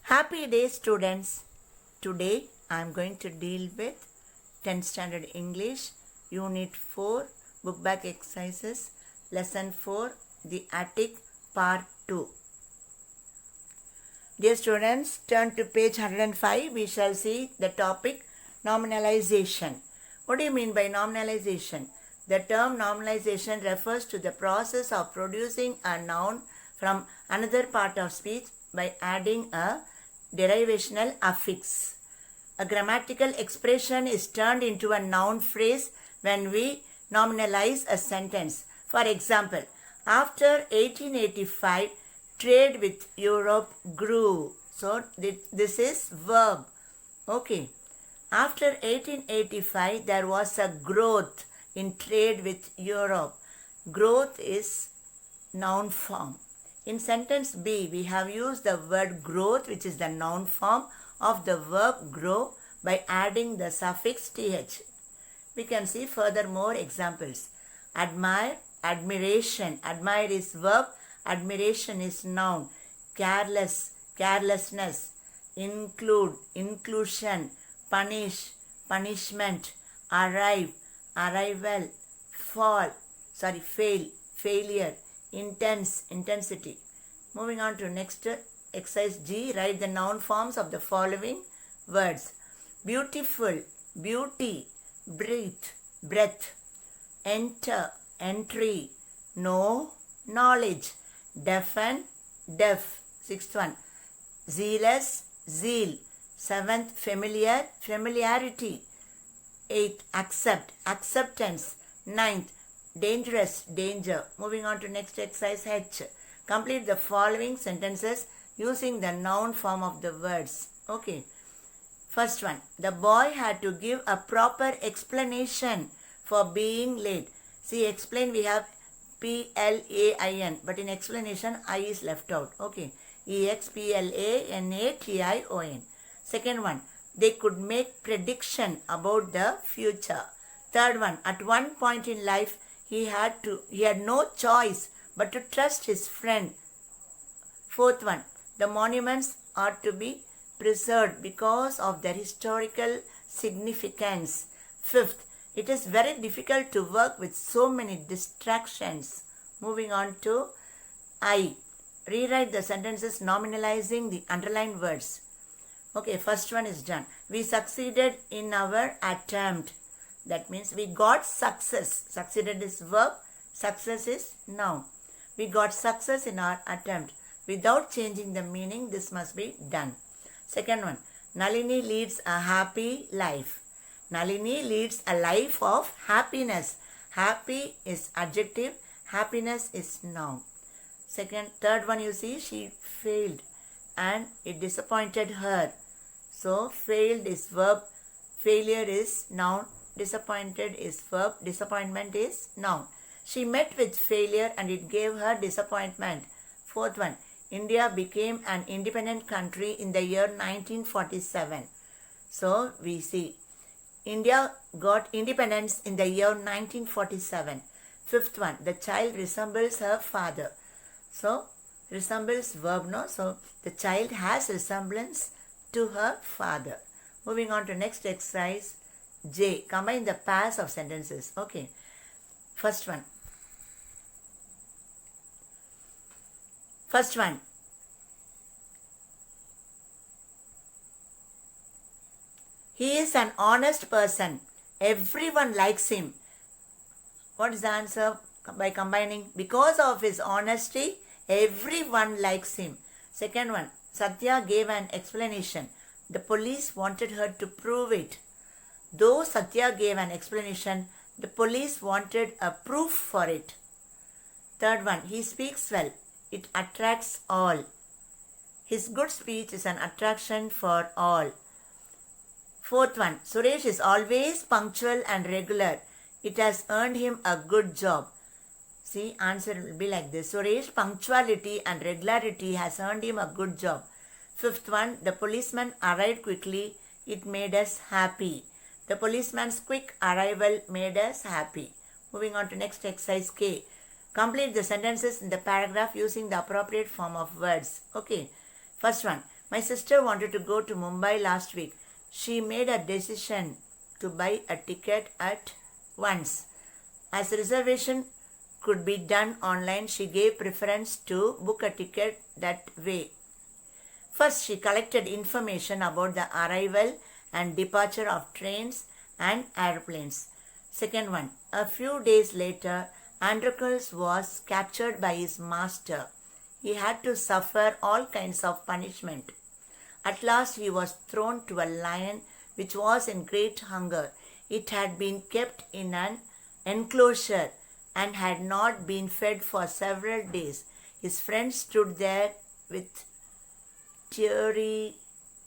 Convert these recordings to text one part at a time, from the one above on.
Happy day, students. Today I am going to deal with 10th Standard English, Unit 4, Book Back Exercises, Lesson 4, The Attic, Part 2. Dear students, turn to page 105. We shall see the topic nominalization. What do you mean by nominalization? The term nominalization refers to the process of producing a noun from another part of speech by adding a derivational affix. A grammatical expression is turned into a noun phrase when we nominalize a sentence. For example, after 1885, trade with Europe grew. So this is verb. Okay. After 1885, there was a growth in trade with Europe. Growth is noun form. In sentence B, we have used the word growth, which is the noun form of the verb grow, by adding the suffix th. We can see further more examples. Admire, admiration. Admire is verb, admiration is noun. Careless, carelessness. Include, inclusion. Punish, punishment. Arrive, arrival. Fail, failure. Intense, intensity. Moving on to next exercise G. Write the noun forms of the following words. Beautiful, beauty. Breathe, breath. Enter, entry. Know, knowledge. Deafen, deaf. Sixth one. Zealous, zeal. Seventh, familiar, familiarity. Eighth, accept, acceptance. Ninth, dangerous, danger. Moving on to next exercise H. Complete the following sentences using the noun form of the words. Okay. First one. The boy had to give a proper explanation for being late. See, explain we have P-L-A-I-N, but in explanation I is left out. Okay. E-X-P-L-A-N-A-T-I-O-N. Second one. They could make prediction about the future. Third one. At one point in life, he had no choice but to trust his friend. Fourth one, the monuments are to be preserved because of their historical significance. Fifth, it is very difficult to work with so many distractions. Moving on to I. Rewrite the sentences nominalizing the underlined words. Okay, first one is done. We succeeded in our attempt. That means we got success. Succeeded is verb. Success is noun. We got success in our attempt. Without changing the meaning, this must be done. Second one. Nalini leads a happy life. Nalini leads a life of happiness. Happy is adjective. Happiness is noun. Third one you see, she failed and it disappointed her. So failed is verb. Failure is noun. Disappointed is verb. Disappointment is noun. She met with failure and it gave her disappointment. Fourth one. India became an independent country in the year 1947. So we see India got independence in the year 1947. Fifth one. The child resembles her father. So resembles verb, no? So the child has resemblance to her father. Moving on to next exercise. J. Combine the pairs of sentences. Okay. First one. He is an honest person. Everyone likes him. What is the answer by combining? Because of his honesty, everyone likes him. Second one. Satya gave an explanation. The police wanted her to prove it. Though Satya gave an explanation, the police wanted a proof for it. Third one, he speaks well. It attracts all. His good speech is an attraction for all. Fourth one, Suresh is always punctual and regular. It has earned him a good job. See, answer will be like this. Suresh, punctuality and regularity has earned him a good job. Fifth one, the policeman arrived quickly. It made us happy. The policeman's quick arrival made us happy. Moving on to next exercise K. Complete the sentences in the paragraph using the appropriate form of words. Okay. First one. My sister wanted to go to Mumbai last week. She made a decision to buy a ticket at once. As reservation could be done online, she gave preference to book a ticket that way. First, she collected information about the arrival and departure of trains and airplanes. Second one, a few days later, Androcles was captured by his master. He had to suffer all kinds of punishment. At last, he was thrown to a lion which was in great hunger. It had been kept in an enclosure and had not been fed for several days. His friends stood there with teary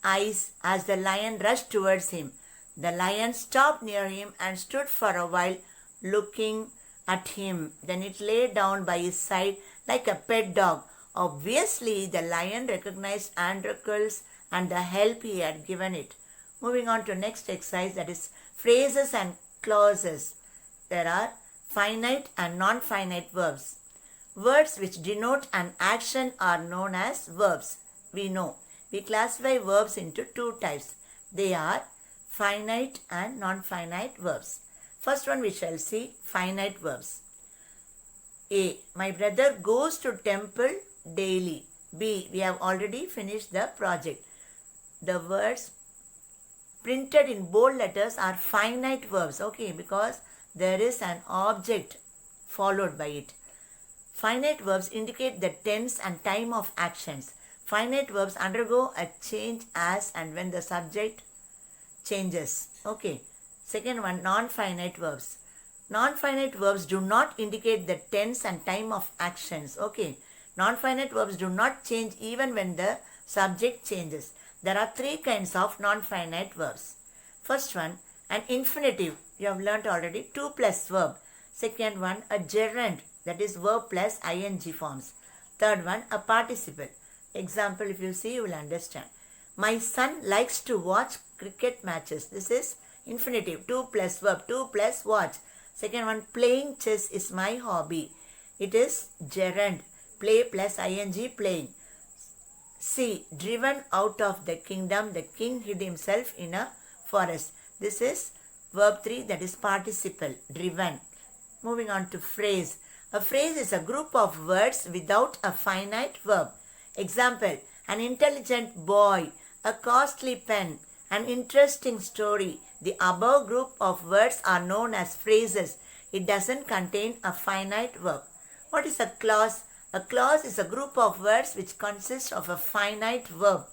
eyes as the lion rushed towards him. The lion stopped near him and stood for a while looking at him. Then it lay down by his side like a pet dog. Obviously, the lion recognized Androcles and the help he had given it. Moving on to next exercise, that is phrases and clauses. There are finite and non-finite verbs. Words which denote an action are known as verbs. We know. We classify verbs into two types. They are finite and non-finite verbs. First one we shall see finite verbs. A. My brother goes to temple daily. B. We have already finished the project. The words printed in bold letters are finite verbs. Okay, because there is an object followed by it. Finite verbs indicate the tense and time of actions. Finite verbs undergo a change as and when the subject changes. Okay. Second one, non-finite verbs. Non-finite verbs do not indicate the tense and time of actions. Okay. Non-finite verbs do not change even when the subject changes. There are three kinds of non-finite verbs. First one, an infinitive. You have learnt already, to plus verb. Second one, a gerund, that is verb plus ing forms. Third one, a participle. Example, if you see, you will understand. My son likes to watch cricket matches. This is infinitive, to plus verb, to plus watch. Second one, playing chess is my hobby. It is gerund, play plus ing, playing. C, driven out of the kingdom, the king hid himself in a forest. This is verb 3, that is participle, driven. Moving on to phrase. A phrase is a group of words without a finite verb. Example, an intelligent boy, a costly pen, an interesting story. The above group of words are known as phrases. It doesn't contain a finite verb. What is a clause? A clause is a group of words which consists of a finite verb,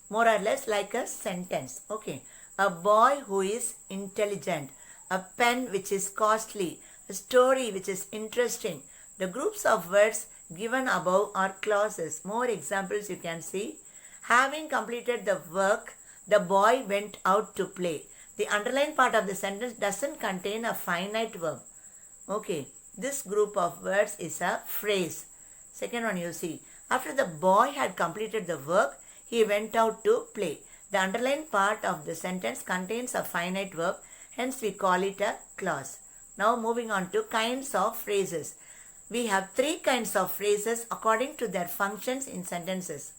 more or less like a sentence. Okay. A boy who is intelligent, a pen which is costly, a story which is interesting. The groups of words given above are clauses. More examples you can see. Having completed the work, the boy went out to play. The underlined part of the sentence doesn't contain a finite verb. Okay, this group of words is a phrase. Second one you see. After the boy had completed the work, he went out to play. The underlined part of the sentence contains a finite verb, hence we call it a clause. Now moving on to kinds of phrases. We have three kinds of phrases according to their functions in sentences.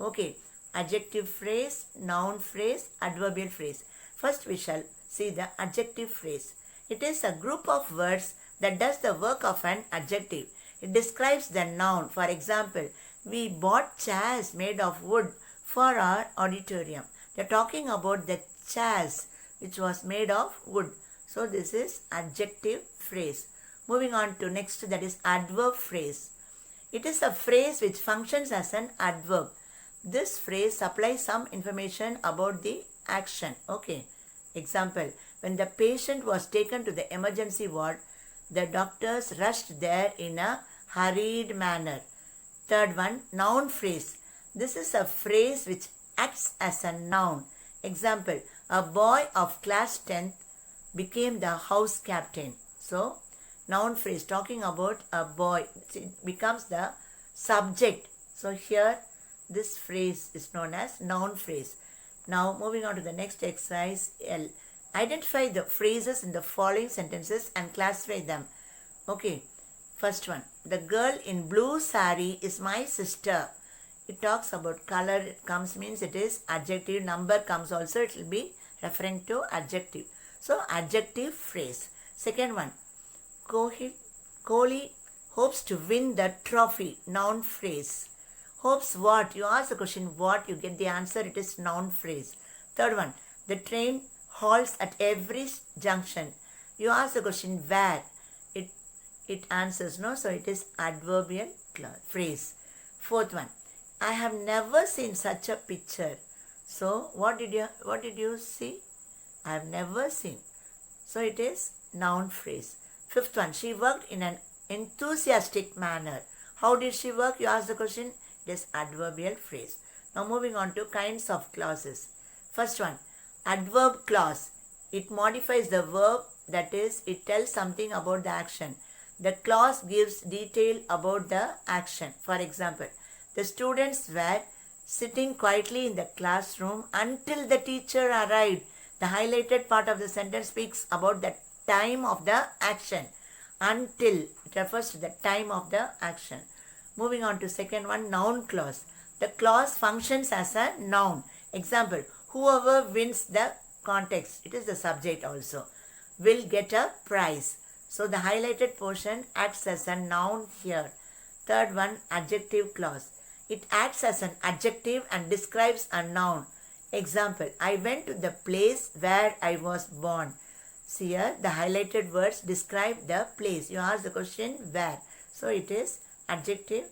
Okay, adjective phrase, noun phrase, adverbial phrase. First we shall see the adjective phrase. It is a group of words that does the work of an adjective. It describes the noun. For example, we bought chairs made of wood for our auditorium. They are talking about the chairs which was made of wood. So this is adjective phrase. Moving on to next, that is adverb phrase. It is a phrase which functions as an adverb. This phrase supplies some information about the action. Okay. Example, when the patient was taken to the emergency ward, the doctors rushed there in a hurried manner. Third one, noun phrase. This is a phrase which acts as a noun. Example, a boy of class 10th became the house captain. So, noun phrase talking about a boy, it becomes the subject. So, here this phrase is known as noun phrase. Now, moving on to the next exercise, L. Identify the phrases in the following sentences and classify them. Okay. First one, the girl in blue saree is my sister. It talks about color, it comes means it is adjective, number comes also, it will be referring to adjective. So adjective phrase. Second one, Kohli hopes to win the trophy, noun phrase. Hopes what? You ask the question what, you get the answer, it is noun phrase. Third one, the train halts at every junction. You ask the question where, it answers no, so it is adverbial phrase. Fourth one, I have never seen such a picture. So what did you see? I have never seen. So it is noun phrase. Fifth one, she worked in an enthusiastic manner. How did she work? You ask the question, it is adverbial phrase. Now moving on to kinds of clauses. First one, adverb clause. It modifies the verb, that is, it tells something about the action. The clause gives detail about the action. For example, the students were sitting quietly in the classroom until the teacher arrived. The highlighted part of the sentence speaks about the time of the action. Until, it refers to the time of the action. Moving on to second one, noun clause. The clause functions as a noun. Example, whoever wins the contest, it is the subject also, will get a prize. So the highlighted portion acts as a noun here. Third one, adjective clause. It acts as an adjective and describes a noun. Example, I went to the place where I was born. See here, the highlighted words describe the place. You ask the question where. So it is adjective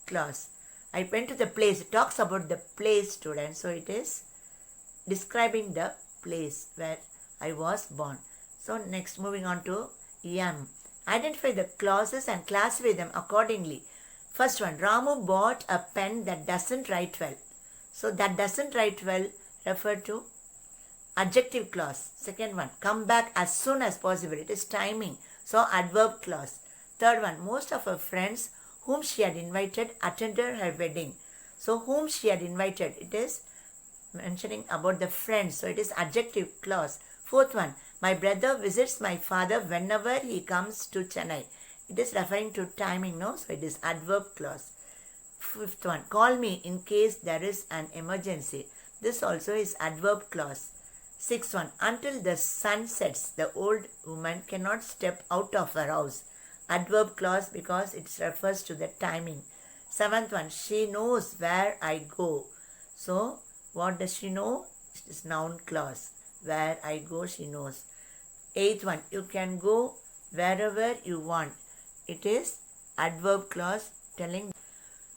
clause. I went to the place. It talks about the place, students. So it is describing the place where I was born. So next, moving on to M. Identify the clauses and classify them accordingly. First one, Ramu bought a pen that doesn't write well. So that doesn't write well refer to adjective clause. Second one, come back as soon as possible. It is timing. So adverb clause. Third one, most of her friends whom she had invited attended her wedding. So whom she had invited, it is mentioning about the friends. So it is adjective clause. Fourth one, my brother visits my father whenever he comes to Chennai. It is referring to timing, no? So it is adverb clause. Fifth one, call me in case there is an emergency. This also is adverb clause. Sixth one, until the sun sets, the old woman cannot step out of her house. Adverb clause because it refers to the timing. Seventh one, she knows where I go. So what does she know? It is noun clause. Where I go, she knows. Eighth one, you can go wherever you want. It is adverb clause telling.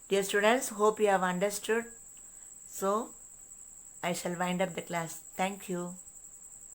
Dear students, hope you have understood. So I shall wind up the class. Thank you.